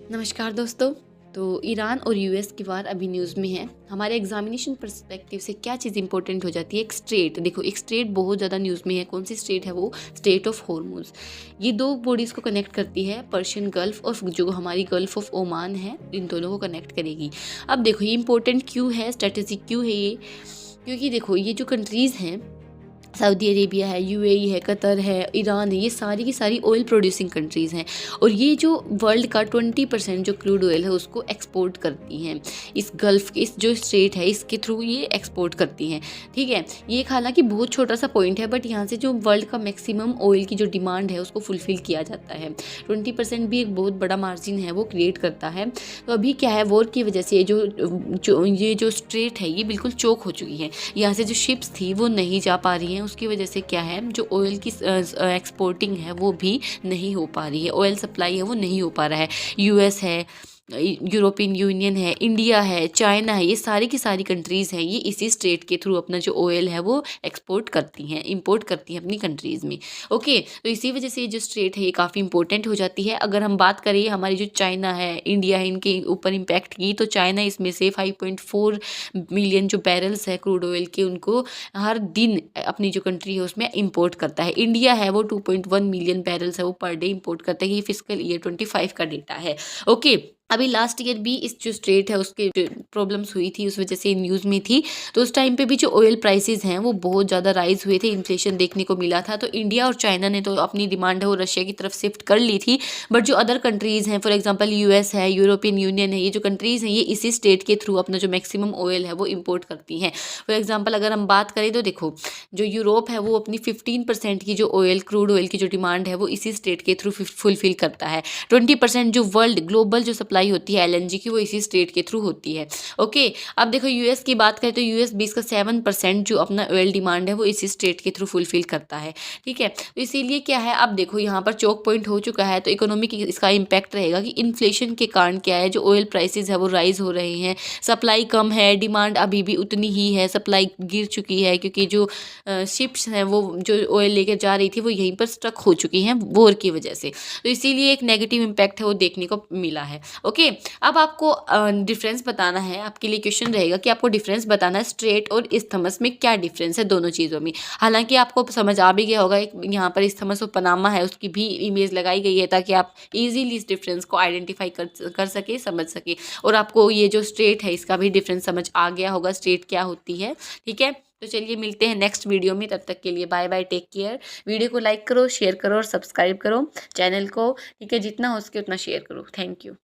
नमस्कार दोस्तों। तो ईरान और यूएस की वार अभी न्यूज़ में है। हमारे एग्जामिनेशन पर्सपेक्टिव से क्या चीज़ इंपॉर्टेंट हो जाती है, एक स्ट्रेट देखो, एक स्ट्रेट बहुत ज़्यादा न्यूज़ में है। कौन सी स्ट्रेट है वो? Straight of Hormuz. ये दो बॉडीज़ को कनेक्ट करती है, पर्शियन गल्फ और जो हमारी गल्फ ऑफ ओमान है, इन दोनों को कनेक्ट करेगी। अब देखो ये इंपॉर्टेंट क्यों है, स्ट्रेटेजिक क्यों है ये? क्योंकि देखो ये जो कंट्रीज़ हैं, सऊदी अरेबिया है, यूएई है, कतर है, ईरान है, ये सारी की सारी ऑयल प्रोड्यूसिंग कंट्रीज़ हैं और ये जो वर्ल्ड का 20% जो क्रूड ऑयल है उसको एक्सपोर्ट करती हैं। इस गल्फ़ इस जो स्ट्रेट है इसके थ्रू ये एक्सपोर्ट करती हैं, ठीक है। ये एक हालांकि बहुत छोटा सा पॉइंट है, बट यहाँ से जो वर्ल्ड का मैक्सिमम ऑयल की जो डिमांड है उसको फुलफ़िल किया जाता है। 20% भी एक बहुत बड़ा मार्जिन है वो क्रिएट करता है। तो अभी क्या है, वॉर की वजह से ये जो स्ट्रेट है ये बिल्कुल चोक हो चुकी है। यहाँ से जो शिप्स थी वो नहीं जा पा रही हैं, उसकी वजह से क्या है, जो ऑयल की एक्सपोर्टिंग है वो भी नहीं हो पा रही है, ऑयल सप्लाई है वो नहीं हो पा रहा है। यूएस है, यूरोपियन यूनियन है, इंडिया है, चाइना है, ये सारी की सारी कंट्रीज़ हैं, ये इसी स्ट्रेट के थ्रू अपना जो ऑयल है वो एक्सपोर्ट करती हैं, इंपोर्ट करती हैं अपनी कंट्रीज़ में। ओके, तो इसी वजह से ये जो स्ट्रेट है ये काफ़ी इंपॉर्टेंट हो जाती है। अगर हम बात करें हमारी जो चाइना है, इंडिया है, इनके ऊपर इम्पैक्ट की, तो चाइना इसमें से 5.4 मिलियन जो बैरल्स है क्रूड ऑयल के उनको हर दिन अपनी जो कंट्री है उसमें इंपोर्ट करता है। इंडिया है वो 2.1 मिलियन बैरल्स है वो पर डे इंपोर्ट करता है। ये फिजिकल ईयर 25 का डेटा है। ओके, अभी लास्ट ईयर भी इस जो स्ट्रेट है उसके प्रॉब्लम्स हुई थी, उस वजह से न्यूज़ में थी। तो उस टाइम पे भी जो ऑयल प्राइसेस हैं वो बहुत ज़्यादा राइज हुए थे, इन्फ्लेशन देखने को मिला था। तो इंडिया और चाइना ने तो अपनी डिमांड है वो रशिया की तरफ शिफ्ट कर ली थी, बट जो अदर कंट्रीज़ हैं, फॉर एग्जांपल यूएस है, यूरोपियन यूनियन है, ये जो कंट्रीज़ हैं ये इसी स्टेट के थ्रू अपना जो मैक्सिमम ऑयल है वो इम्पोर्ट करती हैं। फॉर एग्जाम्पल अगर हम बात करें तो देखो, जो यूरोप है वो अपनी 15% की जो ऑयल क्रूड ऑयल की जो डिमांड है वो इसी स्टेट के थ्रू फुलफिल करता है। 20% जो वर्ल्ड ग्लोबल जो सप्लाई होती है एलएनजी की वो इसी स्टेट के थ्रू होती है। ओके, अब देखो यूएस की बात करें तो यूएस 7% जो अपना ऑयल डिमांड है वो इसी स्टेट के थ्रू फुलफिल करता है, ठीक है। तो इसीलिए क्या है, अब देखो यहाँ पर चौक पॉइंट हो चुका है, तो इकोनॉमिक इसका इम्पैक्ट रहेगा कि इन्फ्लेशन के कारण क्या है, जो ऑयल प्राइसेस है वो राइज हो रहे हैं, सप्लाई कम है, डिमांड अभी भी उतनी ही है, सप्लाई गिर चुकी है क्योंकि जो शिप्स हैं वो जो ऑयल लेकर जा रही थी वो यहीं पर स्टक हो चुकी हैं वॉर की वजह से। तो इसीलिए एक नेगेटिव इम्पैक्ट है वो देखने को मिला है। ओके, अब आपको डिफरेंस बताना है, आपके लिए क्वेश्चन रहेगा कि आपको डिफरेंस बताना है स्ट्रेट और इस्थमस में क्या डिफरेंस है दोनों चीज़ों में। हालांकि आपको समझ आ भी गया होगा, एक यहाँ पर इस्थमस और पनामा है उसकी भी इमेज लगाई गई है ताकि आप इजीली इस डिफरेंस को आइडेंटिफाई कर सके, समझ सके। और आपको ये जो स्ट्रेट है इसका भी डिफरेंस समझ आ गया होगा, स्ट्रेट क्या होती है, ठीक है। तो चलिए मिलते हैं नेक्स्ट वीडियो में, तब तक के लिए bye bye, take care. Video को लाइक करो, शेयर करो और सब्सक्राइब करो चैनल को, ठीक है। जितना हो सके उतना शेयर करो। Thank you.